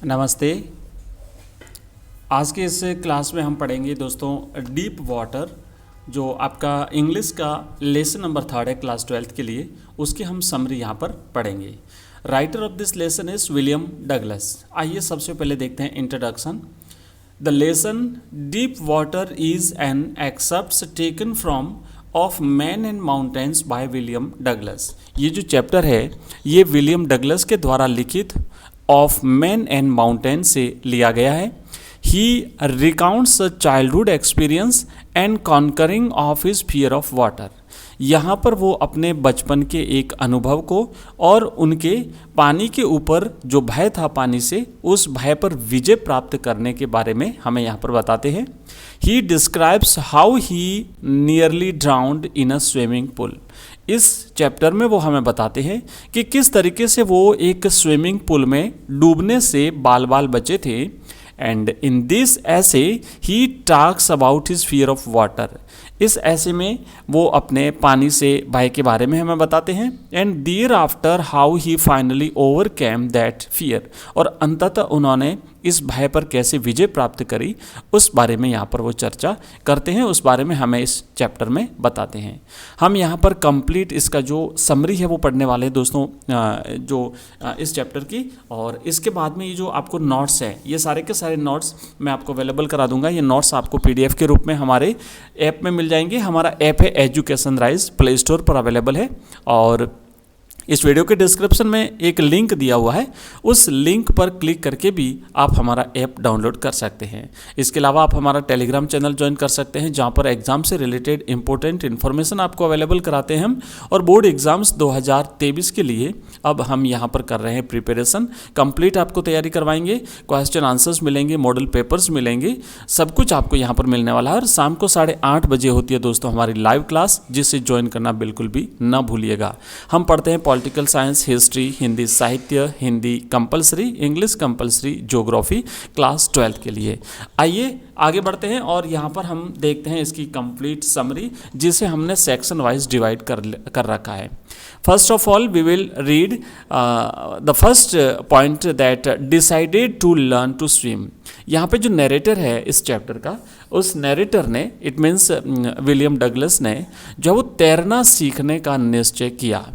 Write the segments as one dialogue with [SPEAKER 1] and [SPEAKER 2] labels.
[SPEAKER 1] नमस्ते। आज के इस क्लास में हम पढ़ेंगे दोस्तों डीप वाटर, जो आपका इंग्लिश का लेसन नंबर 3 है क्लास 12th के लिए। उसकी हम समरी यहाँ पर पढ़ेंगे। Writer of this lesson is William Douglas. आइए सबसे पहले देखते हैं introduction. The lesson deep water is an excerpt taken from of man and mountains by William Douglas. ये जो चैप्टर है ये विलियम डगलस के द्वारा लिखित ऑफ मैन एंड माउंटेन से लिया गया है। He recounts a childhood experience and conquering of his fear of water. यहाँ पर वो अपने बचपन के एक अनुभव को और उनके पानी के ऊपर जो भय था पानी से, उस भय पर विजय प्राप्त करने के बारे में हमें यहाँ पर बताते हैं। He describes how he nearly drowned in a swimming pool. इस चैप्टर में वो हमें बताते हैं कि किस तरीके से वो एक स्विमिंग पूल में डूबने से बाल बाल बचे थे। एंड इन दिस ऐसे he talks about his fear of water. इस ऐसे में वो अपने पानी से भय के बारे में हमें बताते हैं। And thereafter how he finally overcame that fear. और अंततः उन्होंने इस भय पर कैसे विजय प्राप्त करी, उस बारे में यहाँ पर वो चर्चा करते हैं। उस बारे में हमें इस चैप्टर में बताते हैं। हम यहाँ पर कंप्लीट इसका जो समरी है वो पढ़ने वाले हैं दोस्तों, इस चैप्टर की। और इसके बाद में ये जो आपको नोट्स है, ये सारे के सारे नोट्स मैं आपको अवेलेबल करा दूंगा। ये नोट्स आपको PDF के रूप में हमारे ऐप में मिल जाएंगे। हमारा ऐप है एजुकेशन राइज, प्ले स्टोर पर अवेलेबल है। और इस वीडियो के डिस्क्रिप्शन में एक लिंक दिया हुआ है, उस लिंक पर क्लिक करके भी आप हमारा ऐप डाउनलोड कर सकते हैं। इसके अलावा आप हमारा टेलीग्राम चैनल ज्वाइन कर सकते हैं, जहां पर एग्जाम से रिलेटेड इंपॉर्टेंट इन्फॉर्मेशन आपको अवेलेबल कराते हैं हम। और बोर्ड एग्जाम्स 2023 के लिए अब हम यहां पर कर रहे हैं प्रिपरेशन। कंप्लीट आपको तैयारी करवाएंगे, क्वेश्चन आंसर्स मिलेंगे, मॉडल पेपर्स मिलेंगे, सब कुछ आपको यहाँ पर मिलने वाला है। और शाम को 8:30 बजे होती है दोस्तों हमारी लाइव क्लास, जिसे ज्वाइन करना बिल्कुल भी ना भूलिएगा। हम पढ़ते हैं पॉलिटिकल साइंस, हिस्ट्री, हिंदी साहित्य, Hindi compulsory, English compulsory, geography class 12th के लिए। आइए आगे बढ़ते हैं और यहाँ पर हम देखते हैं इसकी कंप्लीट समरी, जिसे हमने सेक्शन वाइज डिवाइड कर रखा है। First of all we will read the first point that decided to learn to swim. यहाँ पे जो नरेटर है इस चैप्टर का, उस नरेटर ने, इट मीन्स विलियम डगलस ने, जो वो तैरना सीखने का निश्चय किया।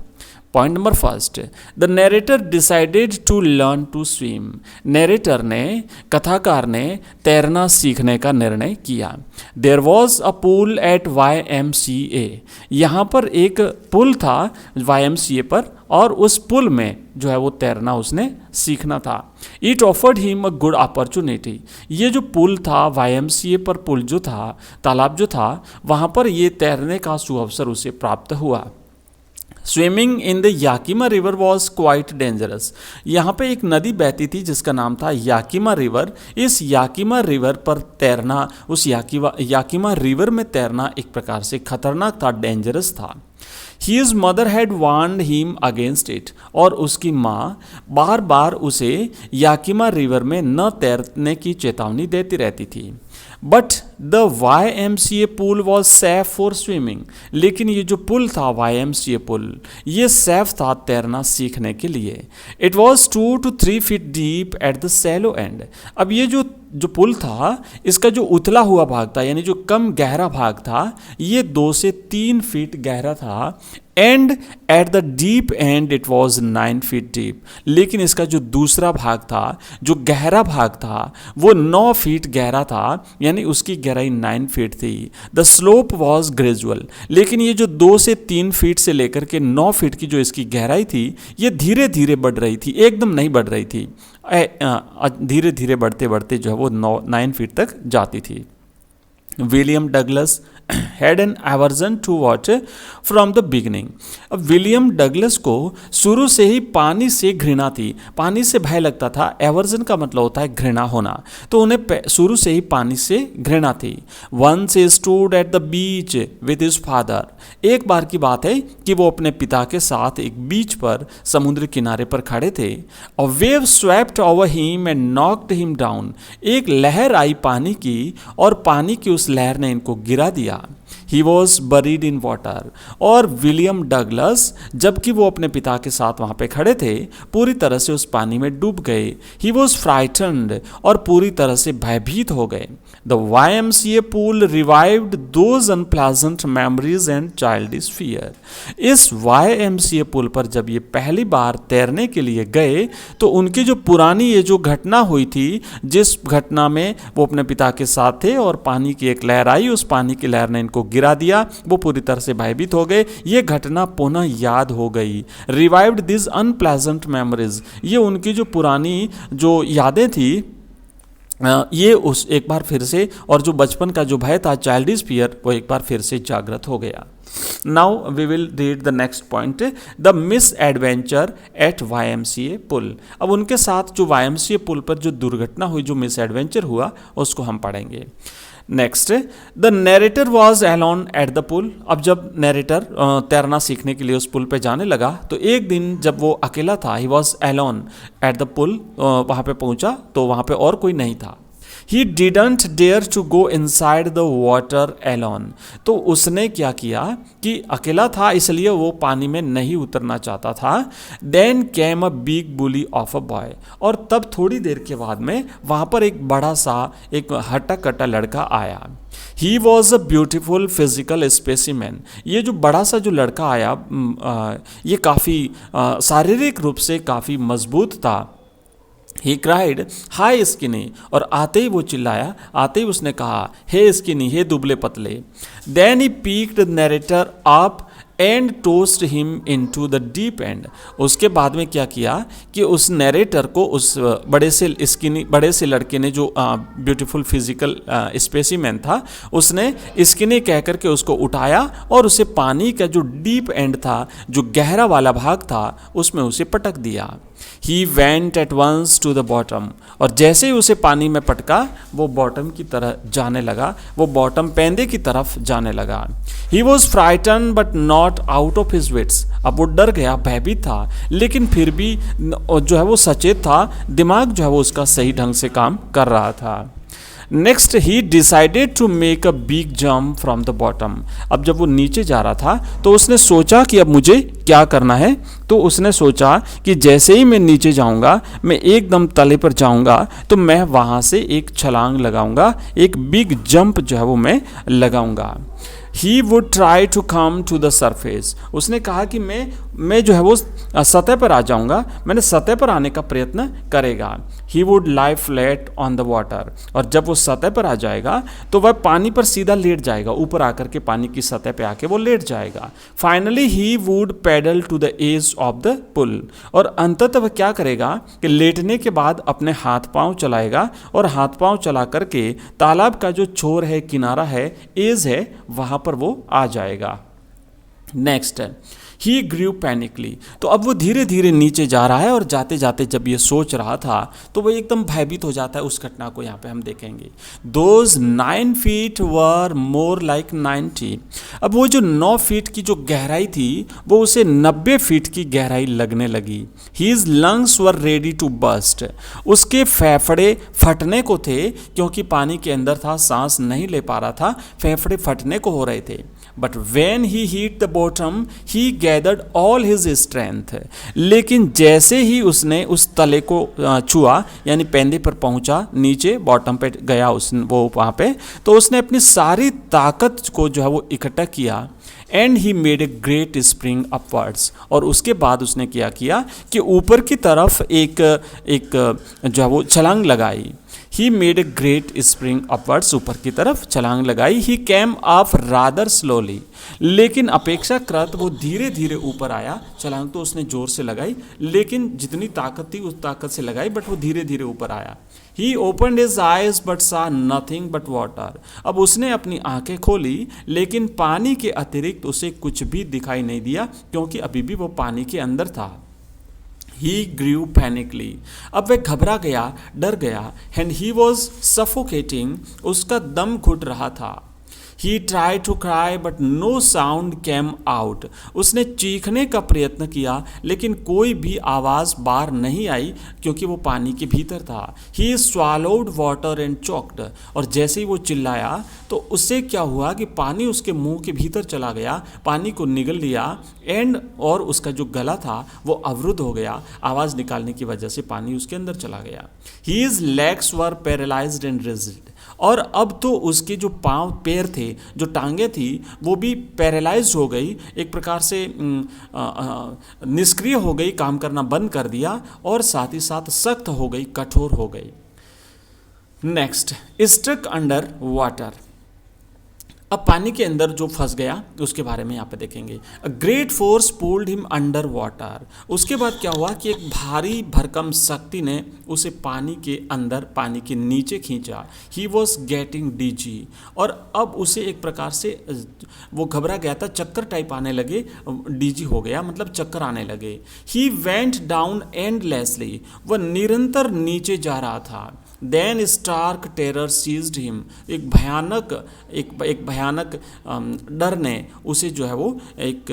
[SPEAKER 1] Point number first, the narrator decided to learn to swim. Narrator ने, कथाकार ने तैरना सीखने का निर्णय किया। There was a pool at YMCA। यहाँ पर एक पुल था YMCA पर, और उस पुल में जो है वो तैरना उसने सीखना था। It offered him a good opportunity. ये जो पुल था YMCA पर, पुल जो था, तालाब जो था, वहाँ पर ये तैरने का सुअवसर उसे प्राप्त हुआ। Swimming in the Yakima river was quite dangerous. यहाँ पे एक नदी बहती थी जिसका नाम था याकिमा रिवर। इस याकिमा रिवर पर तैरना, उस याकिमा रिवर में तैरना एक प्रकार से खतरनाक था, डेंजरस था। His mother had warned him against it। और उसकी माँ बार बार उसे याकिमा रिवर में न तैरने की चेतावनी देती रहती थी। But the YMCA pool was safe for swimming. लेकिन ये जो पुल था YMCA पुल, ये सेफ था तैरना सीखने के लिए। It was 2 to 3 feet deep at the shallow end. अब ये जो पुल था, इसका जो उथला हुआ भाग था, यानी जो कम गहरा भाग था, ये 2 से 3 फीट गहरा था। And at the deep and it was 9 feet deep. लेकिन इसका जो दूसरा भाग था, जो गहरा भाग था, वो 9 फीट गहरा था, यानी उसकी गहराई 9 फीट थी। The slope was gradual. लेकिन ये जो 2 से 3 फीट से लेकर के 9 फीट की जो इसकी गहराई थी, ये धीरे धीरे बढ़ रही थी, एकदम नहीं बढ़ रही थी। धीरे धीरे बढ़ते बढ़ते जो है वो 9 फीट तक जाती थी। William Douglas had an aversion to water from the beginning. अब विलियम डगलस को शुरू से ही पानी से घृणा थी, पानी से भय लगता था। एवर्जन का मतलब होता है घृणा होना, तो उन्हें शुरू से ही पानी से घृणा थी। Once he stood at the beach with his father. एक बार की बात है कि वो अपने पिता के साथ एक बीच पर, समुद्र किनारे पर खड़े थे। A wave swept over him and knocked him down. एक लहर आई पानी की, और पानी की उस लहर ने इनको गिरा दिया। He was buried in water. और विलियम डगलस, जबकि वो अपने पिता के साथ वहाँ पे खड़े थे, पूरी तरह से उस पानी में डूब गए। ही वॉज फ्राइटन्ड, और पूरी तरह से भयभीत हो गए। The YMCA pool revived those unpleasant memories and childish fear. इस YMCA पुल पर जब ये पहली बार तैरने के लिए गए तो उनकी जो पुरानी ये जो घटना हुई थी, जिस घटना में वो अपने पिता के साथ थे और पानी की एक लहर आई, उस पानी की लहर ने इनको गिरा दिया, वो पूरी तरह से भयभीत हो गए। ये घटना पुनः याद हो गई। रिवाइव्ड दिस अनप्लेजेंट मेमोरीज, ये उनकी जो पुरानी जो यादें थी, ये उस एक बार फिर से, और जो बचपन का जो भय था, चाइल्डिश फियर, वो एक बार फिर से जागृत हो गया। Now we will read the next point, the misadventure at YMCA pool. अब उनके साथ जो YMCA पुल पर जो दुर्घटना हुई, जो मिस एडवेंचर हुआ, उसको हम पढ़ेंगे। Next, the narrator was alone at the pool. अब जब नैरेटर तैरना सीखने के लिए उस पुल पे जाने लगा तो एक दिन जब वो अकेला था, he was alone at the pool, वहाँ पे पहुँचा तो वहाँ पे और कोई नहीं था। He didn't dare to go inside the water alone. तो उसने क्या किया कि अकेला था इसलिए वो पानी में नहीं उतरना चाहता था। Then came a big bully of a boy. और तब थोड़ी देर के बाद में वहाँ पर एक बड़ा सा, एक हट्टा कट्टा लड़का आया। He was a beautiful physical specimen. ये जो बड़ा सा जो लड़का आया, ये काफ़ी शारीरिक रूप से काफ़ी मजबूत था। ही क्राइड हाई स्किनी, और आते ही वो चिल्लाया, आते ही उसने कहा, हे स्किनी, हे दुबले पतले। Then he picked narrator up and tossed him into the deep end. उसके बाद में क्या किया कि उस नैरेटर को, उस बड़े से लड़के ने, जो ब्यूटीफुल फिजिकल स्पेसिमेन था, उसने स्किनी कह करके उसको उठाया और उसे पानी का जो डीप एंड था, जो गहरा वाला भाग था, उसमें उसे पटक दिया। He went at once to the bottom. और जैसे ही उसे पानी में पटका, वो बॉटम की तरह जाने लगा, वो बॉटम पेंदे की तरफ जाने लगा। He was frightened but not out of his wits. अब वो डर गया, भयभीत था, लेकिन फिर भी जो है वो सचेत था, दिमाग जो है वो उसका सही ढंग से काम कर रहा था। Next, he decided to make a big jump from the bottom. अब जब वो नीचे जा रहा था तो उसने सोचा कि अब मुझे क्या करना है। तो उसने सोचा कि जैसे ही मैं नीचे जाऊंगा, मैं एकदम तले पर जाऊंगा, तो मैं वहाँ से एक छलांग लगाऊंगा, एक बिग जंप जो है वो मैं लगाऊंगा। He would try to come to the surface. उसने कहा कि मैं जो है वो सतह पर आ जाऊंगा, मैंने सतह पर आने का प्रयत्न करेगा। He would lie flat on the water. और जब वो सतह पर आ जाएगा तो वह पानी पर सीधा लेट जाएगा, ऊपर आकर के पानी की सतह पर आके वो लेट जाएगा। Finally he would paddle to the edge of the pool. और अंततः वह क्या करेगा कि लेटने के बाद अपने हाथ पांव चलाएगा, और हाथ पांव चला करके तालाब का जो छोर है, किनारा है, एज है, वहां पर वो आ जाएगा। नेक्स्ट, ही ग्रू पैनिकली। तो अब वो धीरे धीरे नीचे जा रहा है, और जाते जाते जब ये सोच रहा था तो वो एकदम भयभीत हो जाता है। उस घटना को यहाँ पे हम देखेंगे। Those 9 feet were more like 90। अब वो जो 9 फीट की जो गहराई थी, वो उसे 90 फीट की गहराई लगने लगी। His lungs were ready to burst. उसके फेफड़े फटने को थे, क्योंकि पानी के अंदर था, सांस नहीं ले पा रहा था, फेफड़े फटने को हो रहे थे। But when he heat the bottom he gathered all his strength. लेकिन जैसे ही उसने उस तले को छुआ, यानी पेंदे पर पहुंचा, नीचे बॉटम पे गया वो वहाँ पे, तो उसने अपनी सारी ताकत को जो है वो इकट्ठा किया। And he made a great spring upwards. और उसके बाद उसने क्या किया कि ऊपर की तरफ एक जो है वो छलांग लगाई। He made a great spring upwards, ऊपर की तरफ छलांग लगाई। ही केम अप रादर स्लोली। लेकिन अपेक्षाकृत वो धीरे धीरे ऊपर आया। छलांग तो उसने जोर से लगाई, लेकिन जितनी ताकत थी उस ताकत से लगाई, बट वो धीरे धीरे ऊपर आया। ही ओपनड हिज आइज बट सा नथिंग बट वाटर। अब उसने अपनी आंखें खोली, लेकिन पानी के अतिरिक्त उसे कुछ भी दिखाई नहीं दिया, क्योंकि अभी भी वो पानी के अंदर था। He grew panically। अब वह घबरा गया, डर गया। And he was suffocating। उसका दम घुट रहा था। He try to cry but no sound came out. उसने चीखने का प्रयत्न किया लेकिन कोई भी आवाज़ बाहर नहीं आई क्योंकि वो पानी के भीतर था। ही swallowed वाटर एंड चोक्ड। और जैसे ही वो चिल्लाया तो उससे क्या हुआ कि पानी उसके मुंह के भीतर चला गया, पानी को निगल लिया एंड और उसका जो गला था वो अवरुद्ध हो गया। आवाज़ निकालने की वजह से पानी उसके अंदर चला गया। His legs were paralysed and rigid. और अब तो उसके जो पांव पैर थे, जो टांगे थी, वो भी पैरालाइज हो गई, एक प्रकार से निष्क्रिय हो गई, काम करना बंद कर दिया और साथ ही साथ सख्त हो गई, कठोर हो गई। Next, struck under water. अब पानी के अंदर जो फंस गया उसके बारे में यहाँ पे देखेंगे। A great force pulled him under water. उसके बाद क्या हुआ कि एक भारी भरकम शक्ति ने उसे पानी के अंदर, पानी के नीचे खींचा। He was getting DG. और अब उसे एक प्रकार से वो घबरा गया था, चक्कर टाइप आने लगे, डीजी हो गया मतलब चक्कर आने लगे। He went down endlessly. वह निरंतर नीचे जा रहा था। Then stark terror seized him. एक भयानक डर ने उसे जो है वो एक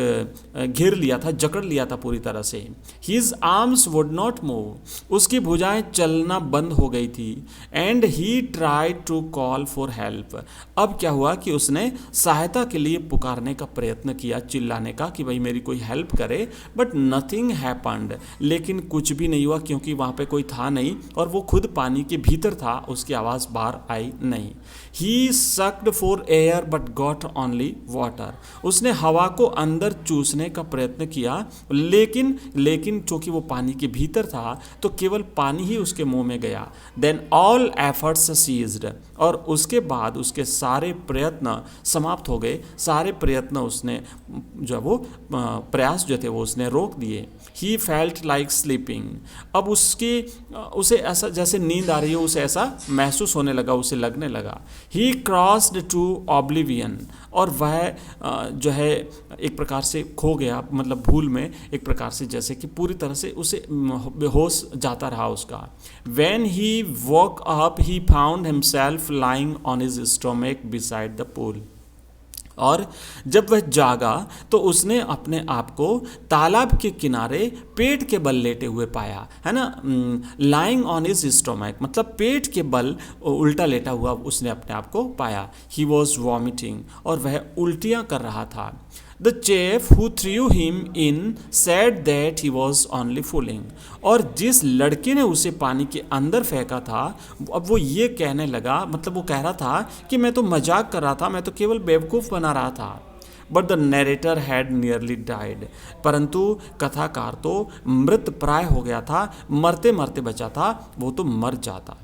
[SPEAKER 1] घेर लिया था, जकड़ लिया था पूरी तरह से। His arms would not move. उसकी भुजाएं चलना बंद हो गई थी। And he tried to call for help. अब क्या हुआ कि उसने सहायता के लिए पुकारने का प्रयत्न किया, चिल्लाने का कि भाई मेरी कोई हेल्प करे, बट नथिंग हैपन्ड। लेकिन कुछ भी नहीं हुआ क्योंकि वहाँ पे कोई था नहीं और वो खुद पानी के भीतर था, उसकी आवाज़ बाहर आई नहीं। He sucked for air but got only water. उसने हवा को अंदर चूसने का प्रयत्न किया लेकिन चूंकि वो पानी के भीतर था तो केवल पानी ही उसके मुंह में गया। Then all efforts ceased. और उसके बाद उसके सारे प्रयत्न समाप्त हो गए, सारे प्रयत्न उसने जो वो प्रयास जो थे वो उसने रोक दिए। He felt like sleeping. अब उसे ऐसा जैसे नींद आ रही हो, उसे ऐसा महसूस होने लगा, उसे लगने लगा। ही क्रॉस्ड टू ऑब्लिवियन। और वह जो है एक प्रकार से खो गया, मतलब भूल में, एक प्रकार से जैसे कि पूरी तरह से उसे बेहोश जाता रहा उसका। When he walk up he found himself lying on his stomach beside the pool. और जब वह जागा तो उसने अपने आप को तालाब के किनारे पेट के बल लेटे हुए पाया, है ना। लाइंग ऑन हिज स्टोमक मतलब पेट के बल उल्टा लेटा हुआ उसने अपने आप को पाया। He was vomiting. और वह उल्टियाँ कर रहा था। The chef who through him in said that he was only fooling. और जिस लड़के ने उसे पानी के अंदर फेंका था, अब वो ये कहने लगा, मतलब वो कह रहा था कि मैं तो मजाक कर रहा था, मैं तो केवल बेवकूफ़ बना रहा था। But the narrator had nearly died. परंतु कथाकार तो मृत प्राय हो गया था, मरते मरते बचा था, वो तो मर जाता।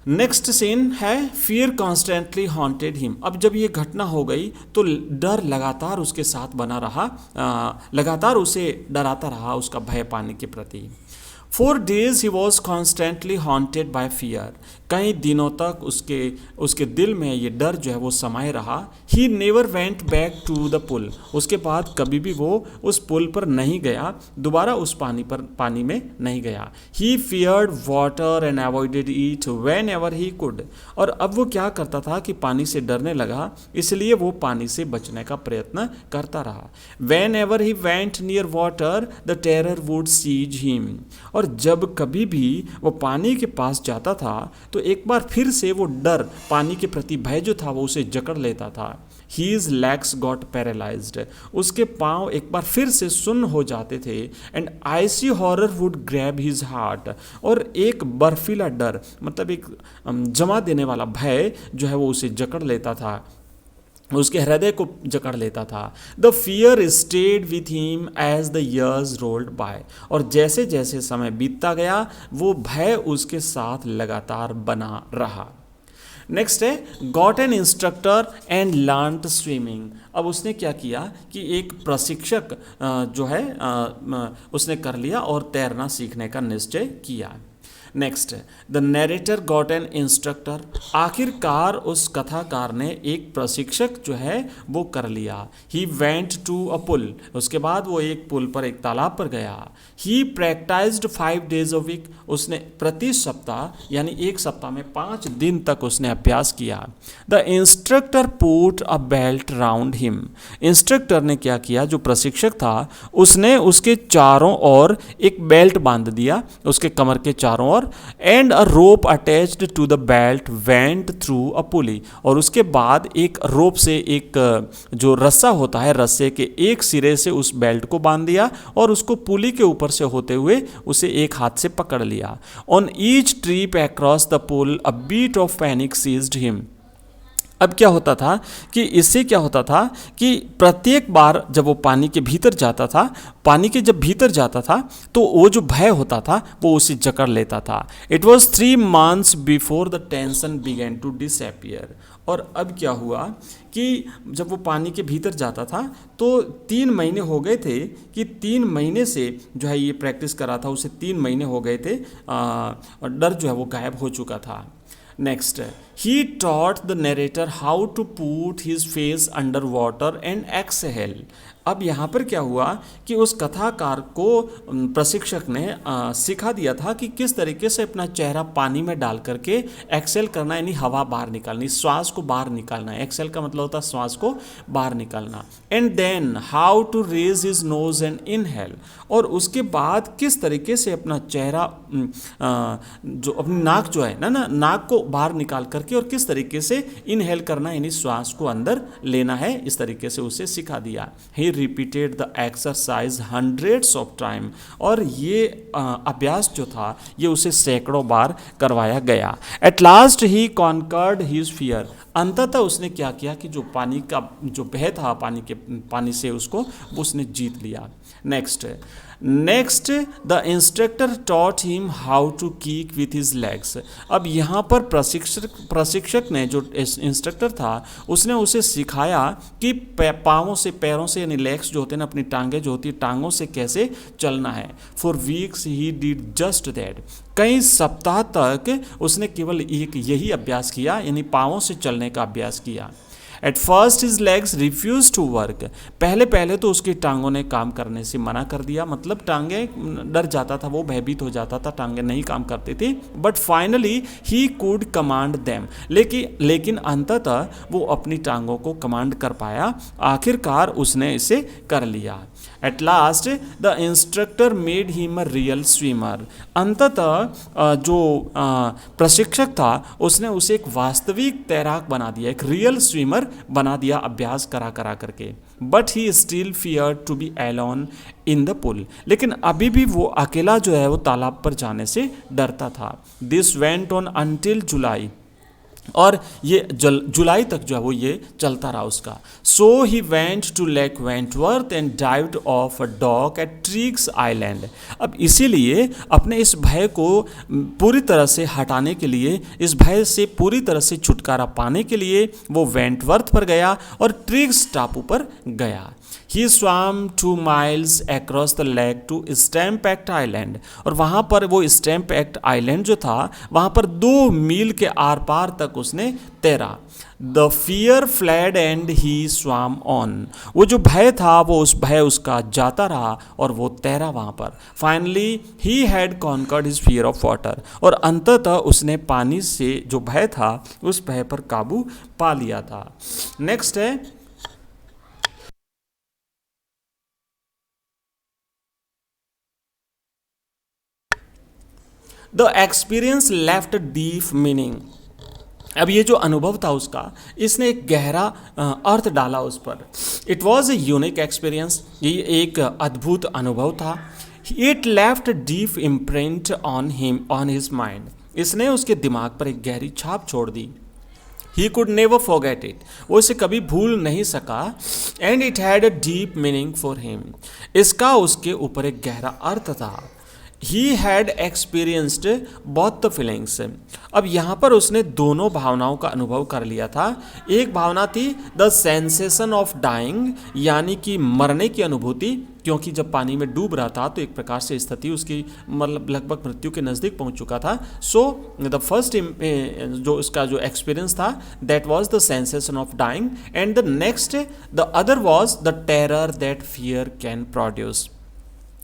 [SPEAKER 1] नेक्स्ट सीन है फियर कॉन्स्टेंटली हॉन्टेड हिम। अब जब ये घटना हो गई तो डर लगातार उसके साथ बना रहा, लगातार उसे डराता रहा, उसका भय पाने के प्रति। 4 days he was constantly haunted bye fear. कई दिनों तक उसके दिल में ये डर जो है वो समाये रहा। He never went back to the pool. उसके बाद कभी भी वो उस पुल पर नहीं गया, दोबारा उस पानी में नहीं गया। He feared water and avoided it whenever he could. और अब वो क्या करता था कि पानी से डरने लगा, इसलिए वो पानी से बचने का प्रयत्न करता रहा। Whenever he went near water the terror would seize him. और जब कभी भी वो पानी के पास जाता था तो एक बार फिर से वो डर, पानी के प्रति भय जो था वो उसे जकड़ लेता था। His legs got paralyzed। उसके पांव एक बार फिर से सुन्न हो जाते थे। And icy horror would grab his heart। और एक बर्फीला डर, मतलब एक जमा देने वाला भय जो है वो उसे जकड़ लेता था, उसके हृदय को जकड़ लेता था। The fear stayed with him as the years rolled by. और जैसे जैसे समय बीतता गया वो भय उसके साथ लगातार बना रहा। नेक्स्ट है got an instructor and learn swimming. अब उसने क्या किया कि एक प्रशिक्षक जो है उसने कर लिया और तैरना सीखने का निश्चय किया। Next, the narrator got an instructor, आखिरकार उस कथाकार ने एक प्रशिक्षक जो है वो कर लिया। ही वेंट टू अ पुल, उसके बाद वो एक पुल पर, एक तालाब पर गया। ही प्रैक्टाइज्ड 5 days a week, उसने प्रति सप्ताह यानी एक सप्ताह में 5 दिन तक उसने अभ्यास किया। The instructor put a belt round him, instructor ने क्या किया, जो प्रशिक्षक था उसने उसके चारों ओर एक बेल्ट बांध दिया, उसके कमर के चारों ओर। And a rope attached to the belt went through a pulley, और उसके बाद एक रोप से, एक जो रस्सा होता है, रस्से के एक सिरे से उस बेल्ट को बांध दिया और उसको पुली के ऊपर से होते हुए उसे एक हाथ से पकड़ लिया। On each trip across the pool a bit of panic seized him. अब क्या होता था कि इससे क्या होता था कि प्रत्येक बार जब वो पानी के भीतर जाता था, पानी के जब भीतर जाता था तो वो जो भय होता था वो उसे जकड़ लेता था। It was 3 months before the tension began to disappear. और अब क्या हुआ कि जब वो पानी के भीतर जाता था तो 3 महीने हो गए थे, कि 3 महीने से जो है ये प्रैक्टिस कर रहा था, उसे 3 महीने हो गए थे, और डर जो है वो गायब हो चुका था। Next, he taught the narrator how to put his face under water and exhale. अब यहाँ पर क्या हुआ कि उस कथाकार को प्रशिक्षक ने सिखा दिया था कि किस तरीके से अपना चेहरा पानी में डाल करके एक्सेल करना, यानी हवा बाहर निकालनी, श्वास को बाहर निकालना। एक्सेल का मतलब होता है श्वास को बाहर निकालना। And then how to raise his nose and inhale, और उसके बाद किस तरीके से अपना चेहरा, जो अपनी नाक जो है ना नाक को बाहर निकाल करके और किस तरीके से इनहेल करना, यानी श्वास को अंदर लेना है, इस तरीके से उसे सिखा दिया। He repeated the exercise hundreds of time, और ये अभ्यास जो था ये उसे सैकड़ों बार करवाया गया। At last he conquered his fear, अंततः उसने क्या किया कि जो पानी का जो भय था, पानी से उसने जीत लिया। Next the instructor taught him how to kick with his legs. अब यहाँ पर प्रशिक्षक ने, जो इंस्ट्रक्टर था, उसने उसे सिखाया कि पाँवों से, पैरों से, यानी लेग्स जो होते हैं ना, अपनी टांगें जो होती है, टांगों से कैसे चलना है। For weeks he did just that, कई सप्ताह तक उसने केवल एक यही अभ्यास किया, यानी पाँवों से चलने का अभ्यास किया। At first his legs refuse to work, पहले तो उसकी टांगों ने काम करने से मना कर दिया, मतलब टांगें डर जाता था, वो भयभीत हो जाता था, टांगें नहीं काम करती थी। But finally he could command them, लेकिन अंततः वो अपनी टांगों को कमांड कर पाया, आखिरकार उसने इसे कर लिया। At last the instructor made him a real swimmer, अंततः जो प्रशिक्षक था उसने उसे एक वास्तविक तैराक बना दिया, एक रियल स्विमर बना दिया, अभ्यास करा करके। But he still fear to be alone in the pool, लेकिन अभी भी वो अकेला जो है वो तालाब पर जाने से डरता था। दिस वेंट ऑन अंटिल जुलाई, और ये जुलाई तक जो है वो ये चलता रहा उसका। So he went to lake Wentworth and dived off a dock at Triggs island. अब इसीलिए अपने इस भय को पूरी तरह से हटाने के लिए, इस भय से पूरी तरह से छुटकारा पाने के लिए वो वेंटवर्थ पर गया और ट्रिग्स टापू पर गया। He swam 2 miles across the lake to Stampect Island, और वहाँ पर वो Stampect Island जो था वहाँ पर 2 मील के आर पार तक उसने तैरा। The fear fled and he swam on, वो जो भय था वो उस भय उसका जाता रहा और वो तैरा वहाँ पर। Finally he had conquered his fear of water, और अंततः उसने पानी से जो भय था उस भय पर काबू पा लिया था। नेक्स्ट है the experience left deep meaning. अब ये जो अनुभव था उसका, इसने एक गहरा अर्थ डाला उस पर। It was a unique experience, ये एक अद्भुत अनुभव था। It left deep imprint on him on his mind, इसने उसके दिमाग पर एक गहरी छाप छोड़ दी। He could never forget it, वो इसे कभी भूल नहीं सका। And it had a deep meaning for him, इसका उसके ऊपर एक गहरा अर्थ था।
[SPEAKER 2] He had experienced both the feelings. अब यहाँ पर उसने दोनों भावनाओं का अनुभव कर लिया था। एक भावना थी द सेंसेशन ऑफ डाइंग, यानी कि मरने की अनुभूति, क्योंकि जब पानी में डूब रहा था तो एक प्रकार से स्थिति उसकी मतलब लगभग मृत्यु के नज़दीक पहुंच चुका था। सो द फर्स्ट जो इसका जो एक्सपीरियंस था that was the sensation of dying, and the next the other was the terror that fear can produce,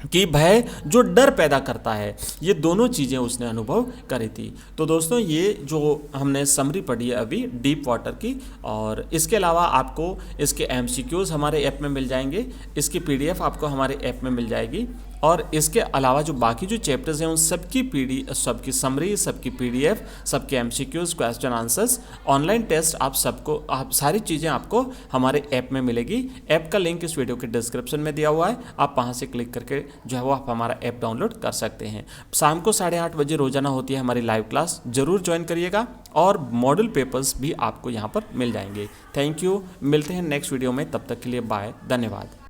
[SPEAKER 2] कि भय जो डर पैदा करता है। ये दोनों चीज़ें उसने अनुभव करी थी। तो दोस्तों ये जो हमने समरी पढ़ी है अभी डीप वाटर की, और इसके अलावा आपको इसके एमसीक्यूज हमारे ऐप में मिल जाएंगे, इसकी पीडीएफ आपको हमारे ऐप में मिल जाएगी, और इसके अलावा जो बाकी जो चैप्टर्स हैं उन सबकी समरी, सबकी पीडीएफ, सबके MCQs, question answers, online test, आप सारी चीज़ें आपको हमारे ऐप में मिलेगी। ऐप का लिंक इस वीडियो के डिस्क्रिप्शन में दिया हुआ है, आप वहाँ से क्लिक करके जो है वो आप हमारा ऐप डाउनलोड कर सकते हैं। शाम को 8:30 बजे रोजाना होती है हमारी लाइव क्लास, जरूर ज्वाइन करिएगा, और मॉडल पेपर्स भी आपको यहाँ पर मिल जाएंगे। थैंक यू, मिलते हैं नेक्स्ट वीडियो में, तब तक के लिए बाय, धन्यवाद।